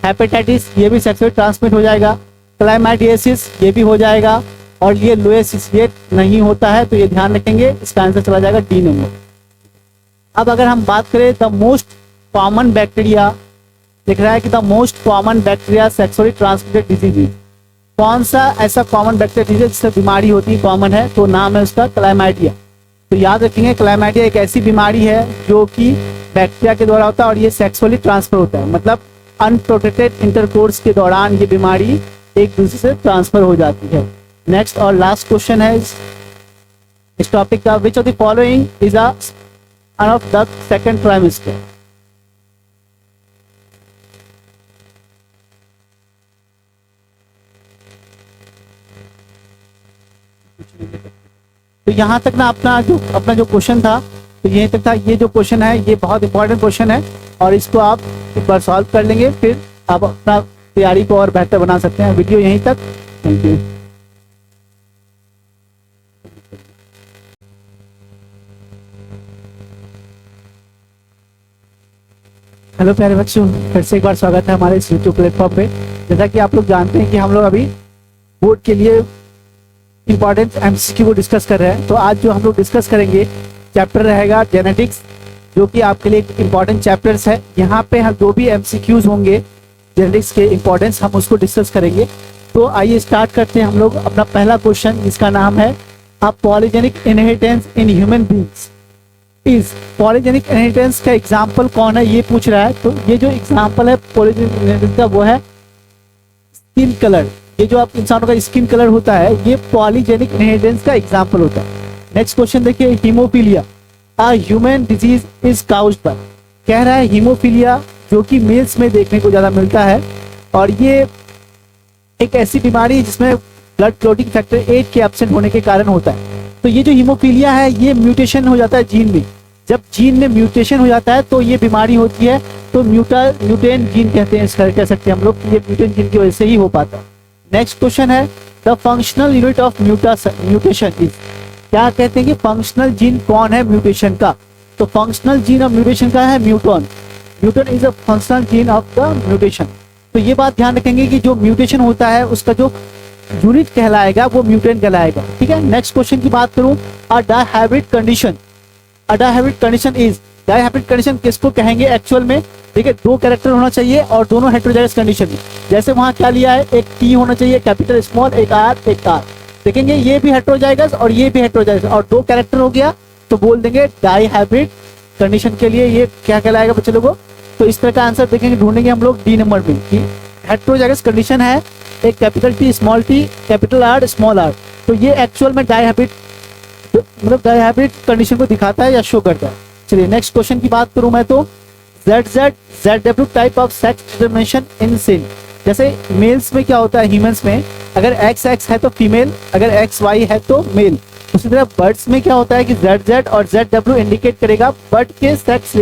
Speaker 1: हेपेटाइटिस, ये भी सेक्सुअली ट्रांसमिट हो जाएगा। क्लाइमाइडियासिस, ये भी हो जाएगा। और ये लोएसिस, ये नहीं होता है, तो ये ध्यान रखेंगे। इसका आंसर चला जाएगा डी नंबर। अब अगर हम बात करें द मोस्ट कॉमन बैक्टीरिया, लिख रहा है कि the most common bacteria sexually transmitted disease. कौन सा ऐसा कॉमन बैक्टीरिया डिजीज जिससे बीमारी होती है, कॉमन है, तो नाम है उसका क्लाइमाइडिया। तो याद रखेंगे, क्लाइमाइडिया एक ऐसी बीमारी है जो कि बैक्टीरिया के द्वारा होता है और ये सेक्सुअली ट्रांसफर होता है। मतलब अनप्रोटेक्टेड इंटरकोर्स के दौरान ये बीमारी एक दूसरे से ट्रांसफर हो जाती है। नेक्स्ट और लास्ट क्वेश्चन है इस टॉपिक का, विच of the following is a of the second trimester. तो यहाँ तक ना अपना जो क्वेश्चन था, तो यहीं तक था। ये जो क्वेश्चन है ये बहुत इंपॉर्टेंट क्वेश्चन है और इसको आप एक बार सॉल्व कर लेंगे, फिर आप अपना तैयारी को और बेहतर बना सकते हैं। वीडियो यहीं तक, थैंक यू। हेलो प्यारे बच्चों, फिर से एक बार स्वागत है हमारे इस यूट्यूब प्लेटफॉर्म पे। जैसा कि आप लोग जानते हैं कि हम लोग अभी बोर्ड के लिए इंपॉर्टेंट एमसीक्यू को डिस्कस कर रहे हैं। तो आज जो हम लोग डिस्कस करेंगे चैप्टर रहेगा जेनेटिक्स, जो कि आपके लिए इंपॉर्टेंट चैप्टर्स है। यहाँ पे हम जो भी एमसीक्यूज होंगे जेनेटिक्स के इंपॉर्टेंस, हम उसको डिस्कस करेंगे। तो आइए स्टार्ट करते हैं हम लोग अपना पहला क्वेश्चन, जिसका नाम है a polygenic inheritance in human beings is. Polygenic inheritance का एग्जाम्पल कौन है, ये पूछ रहा है। तो ये जो एग्जाम्पल है पॉलीजेनिक इनहेरिटेंस का, वो है स्किन कलर। ये जो आप इंसानों का स्किन कलर होता है, ये पॉलीजेनिक इनहेरिटेंस का एग्जांपल होता है। नेक्स्ट क्वेश्चन देखिए, haemophilia a human disease is caused bye. कह रहा है हीमोफीलिया, जो कि मेल्स में देखने को ज़्यादा मिलता है, और ये एक ऐसी बीमारी है जिसमें ब्लड क्लॉटिंग फैक्टर 8 के एब्सेंट होने के कारण होता है। तो ये जो हीमोफीलिया है ये म्यूटेशन हो जाता है जीन में। जब जीन में म्यूटेशन हो जाता है तो ये बीमारी होती है। तो म्यूटेन जीन कहते हैं, इसका कह सकते हैं हम लोग, ये म्यूटेन जीन की वजह से ही हो पाता है। नेक्स्ट क्वेश्चन है the functional unit of mutation is, क्या कहते हैं कि फंक्शनल जीन कौन है म्यूटेशन का? तो फंक्शनल जीन ऑफ म्यूटेशन का है muton. Muton is a functional gene of the mutation. तो ये बात ध्यान रखेंगे कि जो म्यूटेशन होता है उसका जो यूनिट कहलाएगा वो म्यूटेन कहलाएगा। ठीक है, नेक्स्ट क्वेश्चन की बात करूं, a dihybrid condition. A dihybrid condition is, dihybrid condition किसको कहेंगे एक्चुअल में? देखिए, दो कैरेक्टर होना चाहिए और दोनों हेटेरोजाइगस कंडीशन में। जैसे वहां क्या लिया है, एक टी होना चाहिए कैपिटल स्मॉल, एक आर एक आर। देखेंगे ये भी हेटेरोजाइगस और ये भी हेटेरोजाइगस, और दो कैरेक्टर हो गया तो बोल देंगे डायहाइब्रिड कंडीशन के लिए ये क्या कहलाएगा बच्चे लोगों? तो इस तरह का आंसर देखेंगे, ढूंढेंगे हम लोग डी नंबर में कि हेटेरोजाइगस कंडीशन है, एक capital T small T capital R small R. तो ये एक्चुअल में डायहाइब्रिड मतलब डायहाइब्रिड कंडीशन को दिखाता है या शो करता है। चलिए नेक्स्ट क्वेश्चन की बात करूं मैं तो ZZ type of sex determination in cell. जैसे मेल्स में क्या होता है, ह्यूमंस में अगर XX है तो फीमेल, अगर XY है तो मेल। उसी तरह बर्ड्स में क्या होता है कि ZZ और ZW इंडिकेट करेगा बर्ड के सेक्स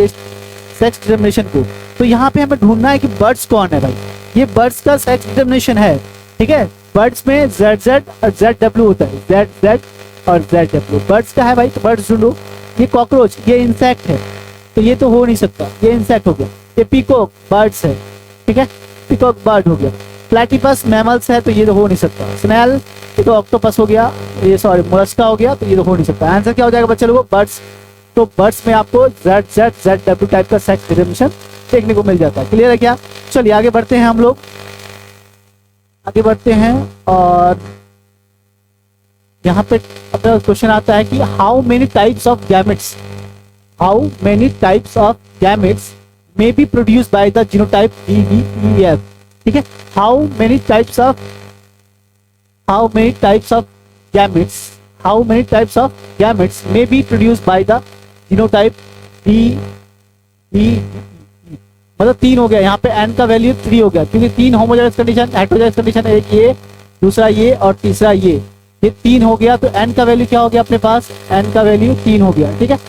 Speaker 1: डिटरमिनेशन को। तो यहाँ पे हमें ढूंढना है कि बर्ड्स कौन है भाई, ये बर्ड्स का सेक्स डिटरमिनेशन है। ठीक है, बर्ड्स में ZZ और ZW होता है, ZZ और ZW बर्ड्स का है भाई, तो बर्ड्स ढूंढो। ये कॉकरोच, ये इंसेक्ट है, तो ये तो हो नहीं सकता, ये इंसेक्ट हो गया। ये पीकॉक बर्ड्स है, ठीक है, पीकॉक बर्ड हो गया। प्लेटिपस मैमल्स है, तो ये तो हो नहीं सकता। स्नेल, ये तो ऑक्टोपस हो गया, ये सॉरी मोलस्का हो गया, तो ये तो हो नहीं सकता। आंसर क्या हो जाएगा बच्चे लोगों? बर्ड्स। तो बर्ड्स में आपको ZZ ZW टाइप का सेक्स डिटरमिनेशन देखने को मिल जाता है। क्लियर है क्या? चलिए आगे बढ़ते हैं, हम लोग आगे बढ़ते हैं और यहाँ पे अपना क्वेश्चन आता है कि how many types of gametes, how many types of gametes may be produced by the genotype DVEF। ठीक है, how many types of gametes, how many types of gametes may be produced by the genotype DVEF। मतलब 3 हो गया यहाँ पे, n का value 3 हो गया क्योंकि 3 होमोजाइगस कंडीशन, हेटेरोजाइगस कंडीशन, एक ये, दूसरा ये और तीसरा ये 3 हो गया। तो n का वैल्यू क्या हो गया अपने पास? n का वैल्यू 3 हो गया। ठीक है,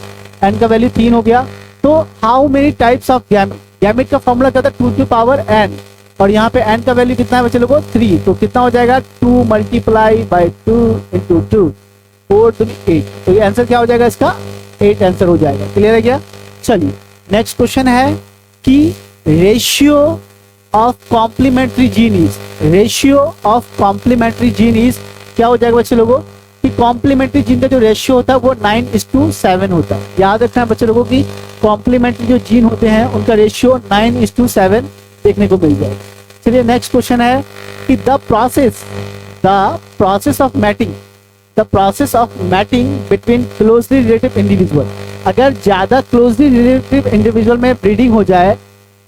Speaker 1: n का वैल्यू 3 हो गया। तो how many types of gamete, gamete का फॉर्मूला क्या था? 2 की पावर n, और यहाँ पे n का वैल्यू कितना है बच्चे लोगों? 3। तो कितना हो जाएगा? 2 मल्टीप्लाई बाई 2 इंटू 2, 4 2 8। तो ये आंसर क्या हो जाएगा इसका? 8 आंसर हो जाएगा। क्लियर है क्या? चलिए नेक्स्ट क्वेश्चन है कि ratio of complementary gene is, ratio of complementary gene is क्या हो जाएगा बच्चे लोगों? कि कॉम्प्लीमेंट्री जीन का जो रेशियो होता है वो 9:7 होता है। याद रखना है बच्चे लोगों की कॉम्प्लीमेंट्री जो जीन होते हैं उनका रेशियो 9:7 देखने को मिल जाएगा। चलिए नेक्स्ट क्वेश्चन है कि the process of mating, the process of mating between closely relative individual. अगर ज्यादा क्लोजली रिलेटिव इंडिविजुअल में ब्रीडिंग हो जाए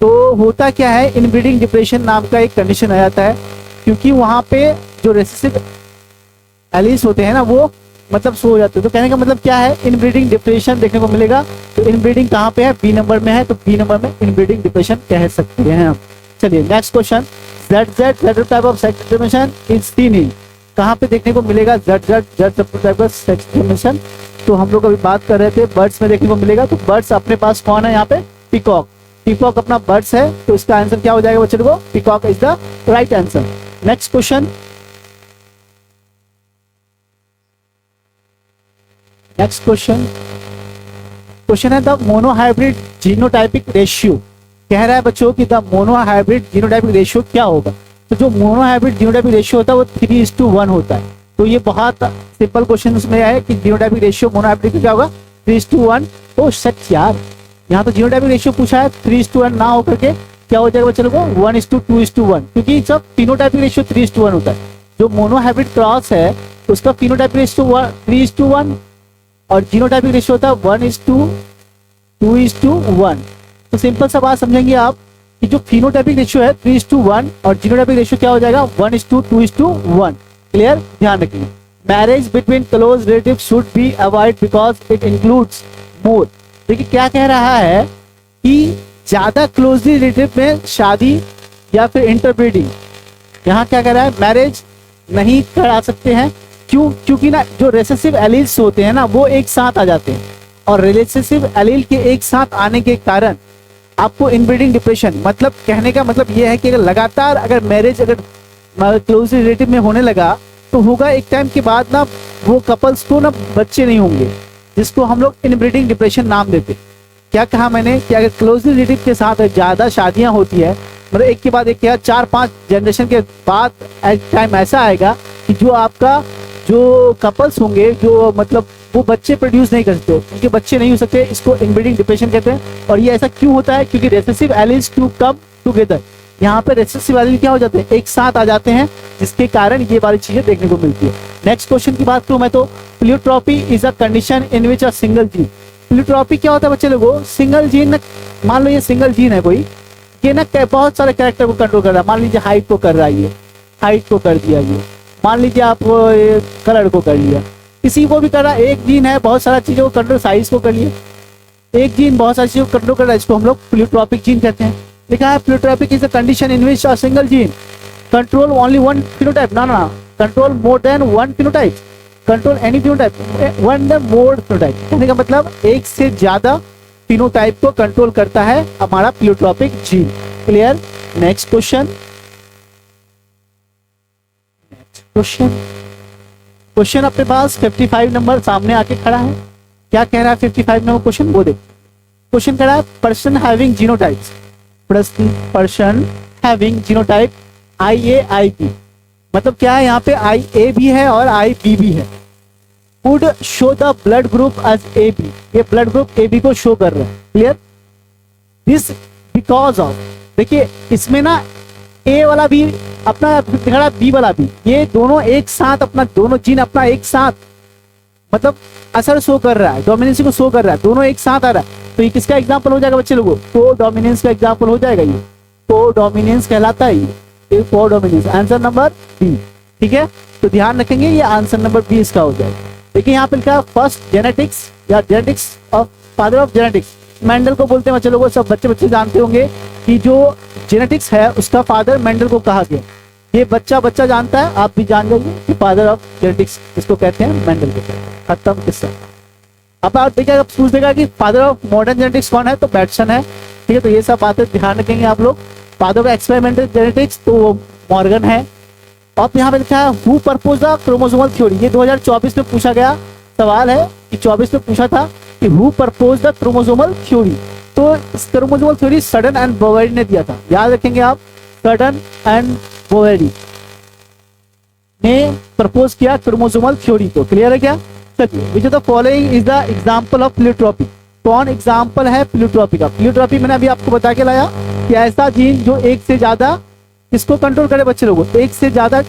Speaker 1: तो होता क्या है? इनब्रीडिंग डिप्रेशन नाम का एक कंडीशन आ जाता है, क्योंकि वहां पे जो रेसेसिव एलीज होते हैं ना वो मतलब सो जाते हैं। तो कहने का मतलब क्या है? इनब्रीडिंग डिप्रेशन देखने को मिलेगा। तो इनब्रीडिंग कहाँ पे है? बी नंबर में है, तो बी नंबर में इनब्रीडिंग डिप्रेशन कह सकते हैं हम। चलिए next question, ZZ type of sex determination is seen in, कहाँ पे देखने को मिलेगा ZZ type of sex determination? तो हम लोग अभी बात कर रहे थे बर्ड्स में देखने को मिलेगा। तो बर्ड्स अपने पास कौन है यहाँ पे? पीकॉक, पीकॉक अपना बर्ड्स है, तो इसका आंसर क्या हो जाएगा बच्चे लोगों? Peacock is the right answer. Next question, next question है द मोनोहाइब्रिड जीनोटाइपिक रेशियो। कह रहा है बच्चों कि द मोनोहाइब्रिड जीनोटाइपिक रेशियो क्या होगा? तो जो मोनोहाइब्रिड जीनोटाइपिक रेशियो होता है वो 3:1 होता है। तो ये बहुत सिंपल क्वेश्चन उसमें है कि जीनोटाइपिक रेशियो मोनोहाइब्रिड क्या होगा? 3:1। ओ सच यार, यहाँ तो जीनोटाइपिक रेशियो पूछा है, 3:1 ना होकर के क्या हो जाएगा बच्चे लोगों? 1:2:1, क्योंकि सब फिनोटाइपिक रेशियो 3:1 होता है। जो मोनोहाइब्रिड क्रॉस है उसका फिनोटाइपिक रेशियो 3:1 और जीनोटाइपिक रेशियो होता है 1:2:1। तो सिंपल सा बात समझेंगे आप कि जो फिनोटाइपिक रेशियो है 3:1 और जीनोटाइपिक रेशियो क्या हो जाएगा? 1:2:1। क्लियर? ध्यान रखिए। Marriage between close relative should be avoid because it includes more. देखिए क्या कह रहा है कि ज्यादा क्लोजली रिलेटिव में शादी या फिर इंटरब्रीडिंग, यहाँ क्या कह रहा है, मैरिज नहीं करा सकते हैं। क्यों? क्योंकि ना जो रेसेसिव एलील्स होते हैं ना वो एक साथ आ जाते हैं, और रिलेसिव एलील के एक साथ आने के कारण आपको इनब्रीडिंग डिप्रेशन, मतलब कहने का मतलब ये है कि अगर लगातार अगर मैरिज अगर क्लोज रिलेटिव में होने लगा तो होगा एक टाइम के बाद ना वो कपल्स को ना बच्चे नहीं होंगे, जिसको हम लोग इनब्रीडिंग डिप्रेशन नाम देते। क्या कहा मैंने कि अगर क्लोज रिलेटिव के साथ ज्यादा शादियां होती है, मतलब एक के बाद एक क्या 4-5 जनरेशन के बाद टाइम ऐसा आएगा कि जो आपका जो कपल्स होंगे जो मतलब वो बच्चे प्रोड्यूस नहीं कर सकते, उनके बच्चे नहीं हो सकते, इसको इनब्रीडिंग डिप्रेशन कहते हैं। और ये ऐसा क्यों होता है? क्योंकि recessive alleles to come together, यहाँ पे रेसेसिव एलील क्या हो जाते हैं, एक साथ आ जाते हैं, जिसके कारण ये वाली चीजें देखने को मिलती है। नेक्स्ट क्वेश्चन की बात करूं मैं तो pleiotropy is a condition in which a single gene. Pleiotropy क्या होता है बच्चे लोगों? सिंगल जीन, मान लो ये सिंगल जीन है कोई, ये ना बहुत सारे कैरेक्टर को कंट्रोल कर रहा है। मान लीजिए हाइट को कर रहा है, ये हाइट को कर दिया, ये मान लीजिए आप कलर को कर लिया, किसी को भी कर रहा है। एक जीन है बहुत सारा चीजों को कंट्रोल, साइज को कर लिया, एक जीन बहुत सारी चीजों को कंट्रोल कर रहा है, इसको हम लोग प्लियोट्रॉपिक जीन कहते हैं। लिखा है pleiotropic is a condition in which a single gene control only one phenotype, ना control more than one phenotype, control any phenotype one the more phenotype. कहने का मतलब एक से ज्यादा फिनोटाइप को कंट्रोल करता है हमारा pleiotropic gene. Clear? Next question, question अपने पास 55 नंबर सामने आके खड़ा है। क्या कह रहा है 55 नंबर क्वेश्चन? वो देख, क्वेश्चन कह रहा है person having genotypes, person having genotype IA-IB, मतलब क्या है यहाँ पे IA भी है और IB भी है। Would show the blood group as AB, ये ब्लड ग्रुप AB को शो कर रहा है। क्लियर? दिस बिकॉज ऑफ, देखिए इसमें ना A वाला भी अपना दिखा रहा, B वाला भी, ये दोनों एक साथ अपना, दोनों जीन अपना एक साथ मतलब असर शो कर रहा है, डोमिनेंस को शो कर रहा है, दोनों एक साथ आ रहा है। तो ये किसका एग्जांपल हो जाएगा बच्चे लोगों? को डोमिनेंस का एग्जांपल हो जाएगा, ये को डोमिनेंस कहलाता है, ये को डोमिनेंस। आंसर नंबर बी, ठीक है? तो ध्यान रखेंगे ये आंसर नंबर बी इसका हो जाएगा। देखिए यहाँ पे लिखा है फर्स्ट जेनेटिक्स या genetics of father of genetics, Mendel को बोलते हैं बच्चे लोगों, सब बच्चे जानते होंगे कि जो जेनेटिक्स है उसका फादर मेंडल को कहा गया। ये बच्चा जानता है, आप भी जान जाइए कि फादर ऑफ जेनेटिक्स इसको कहते हैं, मेंडल को कहते हैं। खत्म किस्सा। अब आप देखिएगा, पूछ देगा कि फादर ऑफ मॉडर्न जेनेटिक्स कौन है, तो बैटसन है। ठीक है, तो ये सब बातें ध्यान रखेंगे आप लोग। फादर ऑफ एक्सपेरिमेंटल जेनेटिक्स तो वो मॉर्गन है। और यहाँ पे लिखा है who propose the chromosomal theory, ये 2024 में पूछा गया सवाल है कि 24 में पूछा था कि who propose the chromosomal theory. तो इस chromosomal theory Sutton and Boveri ने दिया था, याद रखेंगे आप, सडन एंड बोवेरी ने प्रपोज किया क्रोमोसोमल थ्योरी को। क्लियर है क्या? चलिए, which of the following is the example of pleiotropy, कौन एग्जांपल है प्लियोट्रॉपी का? प्लियोट्रॉपी मैंने अभी आपको बता के लाया कि ऐसा जीन जो एक से ज्यादा इसको कंट्रोल करे बच्चे लोगों, एक से ज्यादा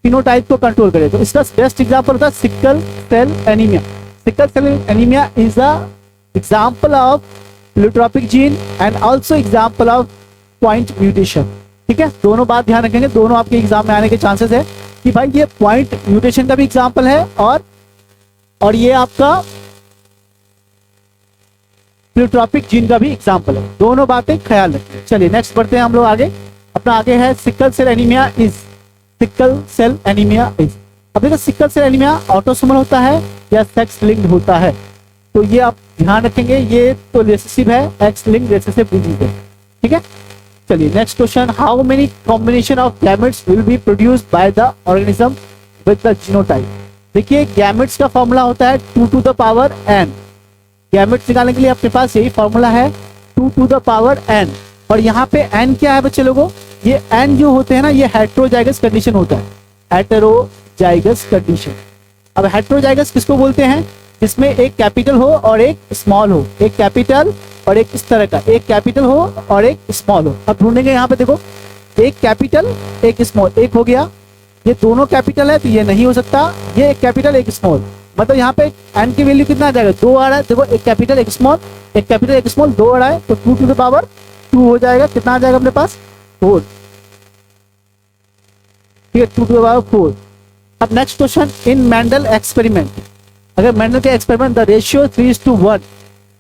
Speaker 1: फिनोटाइप को कंट्रोल करे। तो इसका बेस्ट एग्जांपल होता है sickle cell anaemia. Sickle cell anaemia is the example of pleiotropic gene and also example of point mutation. ठीक है, दोनों बात ध्यान रखेंगे, दोनों आपके एग्जाम में आने के चांसेस है कि भाई ये पॉइंट म्यूटेशन का भी एग्जांपल है और ये आपका प्लियोट्रॉपिक जीन का भी एग्जांपल है। दोनों बातें ख्याल रखें। चलिए नेक्स्ट बढ़ते हैं हम लोग आगे। अपना आगे है sickle cell anaemia is, sickle cell anaemia is. अब देखो सिकल सेल एनीमिया ऑटोसोमल होता है या सेक्स लिंक्ड होता है, तो ये आप ध्यान रखेंगे, ये तो रिसेसिव है, एक्स लिंक्ड रिसेसिव डिजीज है। ठीक है, चलिए next question, how many combination of gametes will be produced by the organism with the genotype. देखिए गैमेट्स का फॉर्मूला होता है 2 to the power n। Gametes निकालने के लिए आपके पास यही फॉर्मूला है 2 to the power n। और यहाँ पे n क्या है बच्चे लोगों? ये n जो होते हैं ना, ये हेटेरोजाइगस कंडीशन होता है, हेटेरोजाइगस कंडीशन। अब हेटेरोजाइगस किसको बोलते हैं? जिसमें एक कैपिटल हो और एक स्मॉल हो, एक कैपिटल और एक इस तरह का, एक कैपिटल हो और एक स्मॉल हो। अब ढूंढेंगे यहाँ पे, देखो एक कैपिटल एक स्मॉल, एक हो गया, ये दोनों कैपिटल है तो ये नहीं हो सकता, ये एक कैपिटल एक स्मॉल, मतलब यहाँ पे n की वैल्यू कितना आ जाएगा? 2 आ रहा है। देखो एक कैपिटल एक स्मॉल, एक कैपिटल एक स्मॉल, 2 आ रहा है, तो 2 to the power 2 हो जाएगा। कितना आ जाएगा अपने पास? 4। ठीक है, 2 to the power 4। अब next question, in Mendel experiment, अगर मेंडल के experiment the ratio 3:1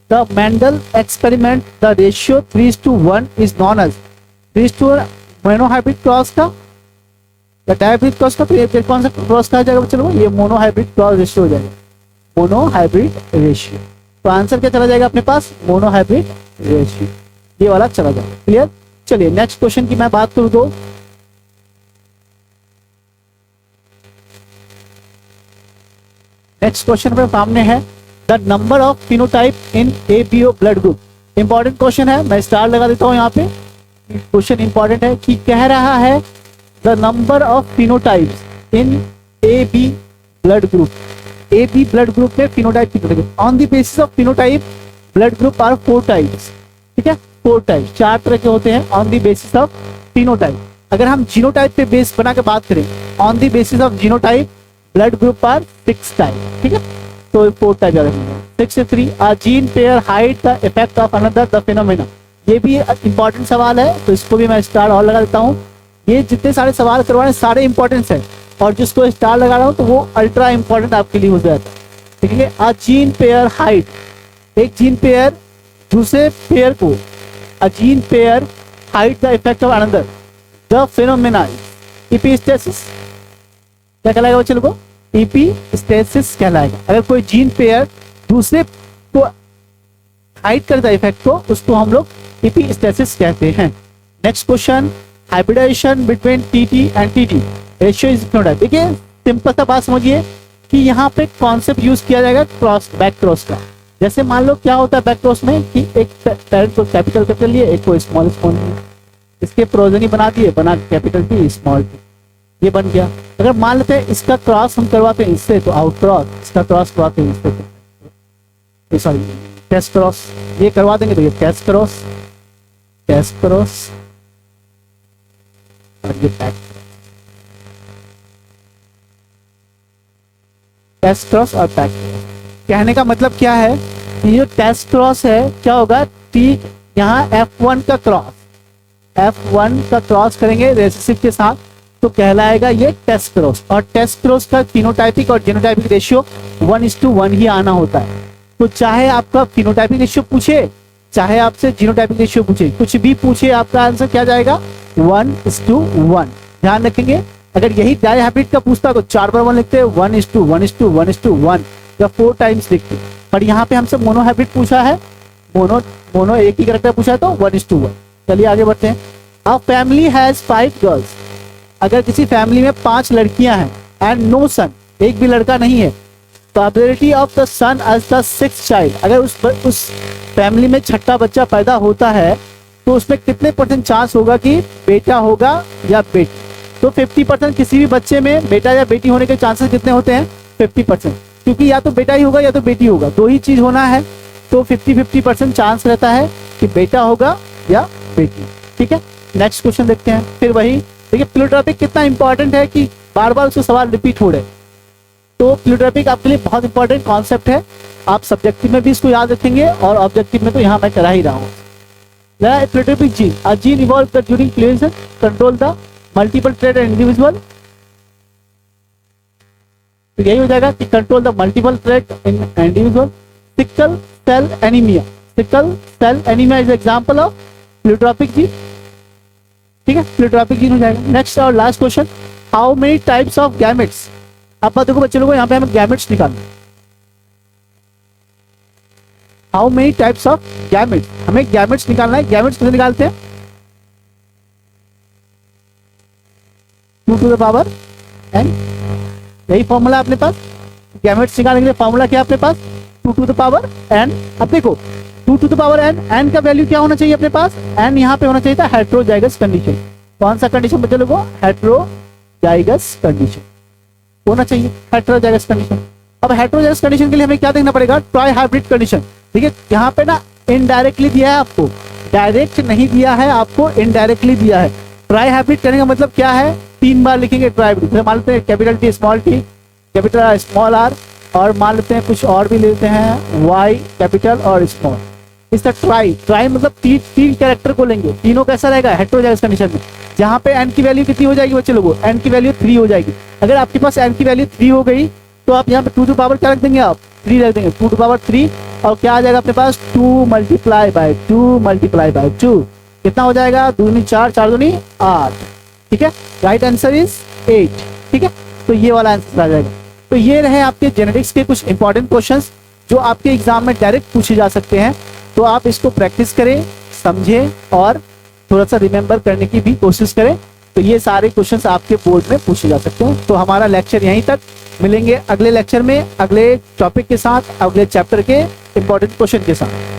Speaker 1: the Mendel experiment the ratio 3:1 is known as 3:1 monohybrid cross का या डायहाइब्रिड क्रॉस का, तो ये कौन सा क्रॉस कहा जाएगा बच्चों? ये मोनोहाइब्रिड क्रॉस रेशियो हो जाएगा, मोनोहाइब्रिड रेशियो। तो आंसर क्या चला जाएगा अपने पास? मोनोहाइब्रिड रेशियो, ये वाला चला जाएगा। क्लियर? चलिए नेक्स्ट क्वेश्चन की मैं बात करूं तो नेक्स्ट क्वेश्चन पे सामने है the number of phenotype in ABO blood group. Important question है, मैं स्टार लगा देता हूं यहाँ पे। क्वेश्चन इंपॉर्टेंट है कि कह रहा है the number of phenotypes in AB blood group. AB blood group में फिनोटाइप कितने? On the basis of phenotype blood group are 4 types. ठीक है, 4 टाइप, 4 तरह के होते हैं on the basis of phenotype. अगर हम जीनोटाइप पे बेस बना के बात करें, on the basis of genotype blood group are 6 type. ठीक है, तो 4 टाइप याद रखना। 6 से 3 a gene pair hide the effect of another the phenomena. ये भी इंपॉर्टेंट सवाल है, तो इसको भी मैं स्टार और लगा देता हूँ। ये जितने सारे सवाल करवाने सारे इंपॉर्टेंट है, और जिसको स्टार लगा रहा हूँ तो वो अल्ट्रा इंपॉर्टेंट आपके लिए हो जाता है। ठीक है, आ जीन पेयर हाइड, एक जीन पेयर दूसरे पेयर को, a gene pair hide the effect of another the phenomena epistasis क्या कहलाएगा बच्चे लोगों? epistasis कहलाएगा। अगर कोई जीन पेयर दूसरे को हाइड करता है इफेक्ट को, उसको हम लोग epistasis कहते हैं। Next question, hybridization between TT and TT ratio is phenotype. देखिए सिंपल सा बात समझिए कि यहाँ पे कॉन्सेप्ट यूज किया जाएगा क्रॉस, बैक क्रॉस का। जैसे मान लो क्या होता है बैक क्रॉस में कि एक पेरेंट को कैपिटल लिए, एक को स्मॉल लिए, इसके प्रोजेनी बना दिए, बना कैपिटल टी स्मॉल टी, ये बन गया। अगर मान लेते हैं इसका क्रॉस हम करवाते हैं इससे, तो आउट क्रॉस, इसका क्रॉस करवाते हैं इससे, सॉरी टेस्ट क्रॉस, ये करवा देंगे तो ये टेस्ट क्रॉस, टेस्ट क्रॉस, और ये बैक टेस्ट क्रॉस और बैक क्रॉस। कहने का मतलब क्या है, ये जो टेस्ट क्रॉस है क्या होगा, टी यहाँ F1 का क्रॉस, F1 का क्रॉस करेंगे रेसेसिव के साथ तो कहलाएगा ये टेस्ट क्रॉस। और टेस्ट क्रॉस का फिनोटाइपिक और जीनोटाइपिक रेशियो 1:1 ही आना होता है। तो चाहे आपका फिनोटाइपिक रेशियो पूछे, चाहे आपसे जीनोटाइपिक रेशियो पूछे, कुछ भी पूछे, आपका आंसर क्या जाएगा? 1:1। ध्यान रखेंगे, अगर यही डायहाइब्रिड का पूछता तो 4/1 लिखते, 1:1:1:1 या 4 टाइम्स लिखते। पर यहाँ पे हमसे मोनोहाइब्रिड पूछा है, मोनो एक ही करेक्टर पूछा है, तो 1:1। चलिए आगे बढ़ते हैं। A family has 5 girls. अगर किसी फैमिली में 5 लड़कियां हैं एंड नो सन, एक भी लड़का नहीं है, probability of the son as the 6th child. अगर उस फैमिली में छठा बच्चा पैदा होता है तो उसमें कितने % चांस होगा कि बेटा होगा या बेटी? तो 50% किसी भी बच्चे में बेटा या बेटी होने के चांसेस कितने होते हैं? 50%, क्योंकि या तो बेटा ही होगा या तो बेटी होगा, दो ही चीज होना है। तो 50-50% चांस रहता है कि बेटा होगा या बेटी। ठीक है, नेक्स्ट क्वेश्चन देखते हैं। फिर वही देखिए, प्लूटोट्रॉपिक कितना इंपॉर्टेंट है कि बार बार उसके सवाल रिपीट हो रहे। तो प्लूटोट्रॉपिक आपके लिए बहुत इंपॉर्टेंट कॉन्सेप्ट है, आप सब्जेक्टिव में भी इसको याद रखेंगे और ऑब्जेक्टिव में तो यहाँ मैं करा ही रहा हूँ। Pleiotropic gene, a gene evolve during clonation control the multiple trait and individual. तो यही हो जाएगा कि control the multiple trait in individual. Sickle cell anaemia, sickle cell anaemia is example of pleiotropic gene. ठीक है, प्लूटोट्रॉपिक जीन हो जाएगा। Next और last question, how many types of gametes. अब देखो बच्चे लोगों, यहाँ पे हमें गैमेट्स निकालना। How many types of gametes, हमें गैमेट्स निकालना है। गैमेट्स कैसे निकालते हैं? 2 to the power n, यही फॉर्मूला अपने पास। गैमेट्स निकालने के लिए फॉर्मूला क्या अपने पास? 2 to the power n। अब देखो 2 to the power n, n का वैल्यू क्या होना चाहिए अपने पास? n यहाँ पे होना चाहिए था हेट्रोजाइगस कंडीशन। कौन सा कंडीशन बच्चे लोगों? हेट्रोजाइगस कंडीशन होना चाहिए, हेट्रोजाइगस कंडीशन। अब हेट्रोजाइगस कंडीशन के लिए हमें क्या देखना पड़ेगा? Try hybrid condition. ठीक है, यहाँ पे ना इनडायरेक्टली दिया है आपको, डायरेक्ट नहीं दिया है आपको, इनडायरेक्टली दिया है। ट्राई हाइब्रिड करने का मतलब क्या है? 3 बार लिखेंगे ट्राई हाइब्रिड। मान लेते हैं capital T small T, capital small R, और मान लेते हैं कुछ और भी लेते हैं वाई कैपिटल और स्मॉल। इसका ट्राई मतलब 3 कैरेक्टर को लेंगे। तीनों कैसा रहेगा? हेट्रोजाइगस कंडीशन में, जहाँ पे n की वैल्यू कितनी हो जाएगी बच्चे लोगों? n की वैल्यू 3 हो जाएगी। अगर आपके पास n की वैल्यू 3 हो गई तो आप यहाँ पे 2 to the power क्या रख देंगे? आप 3 रख देंगे। 2 to the power 3 और क्या आ जाएगा अपने पास 2 मल्टीप्लाई बाय 2 कितना हो जाएगा, 2 दूनी 4, 4 दूनी 8। ठीक है, राइट आंसर इज 8। ठीक है, तो ये वाला आंसर आ जाएगा। तो ये रहे आपके जेनेटिक्स के कुछ इंपॉर्टेंट क्वेश्चंस जो आपके एग्जाम में डायरेक्ट पूछे जा सकते हैं। तो आप इसको प्रैक्टिस करें, समझें और थोड़ा सा रिमेंबर करने की भी कोशिश करें। तो ये सारे क्वेश्चंस आपके बोर्ड में पूछे जा सकते हैं। तो हमारा लेक्चर यहीं तक, मिलेंगे अगले लेक्चर में अगले टॉपिक के साथ, अगले चैप्टर के इंपॉर्टेंट क्वेश्चन के साथ।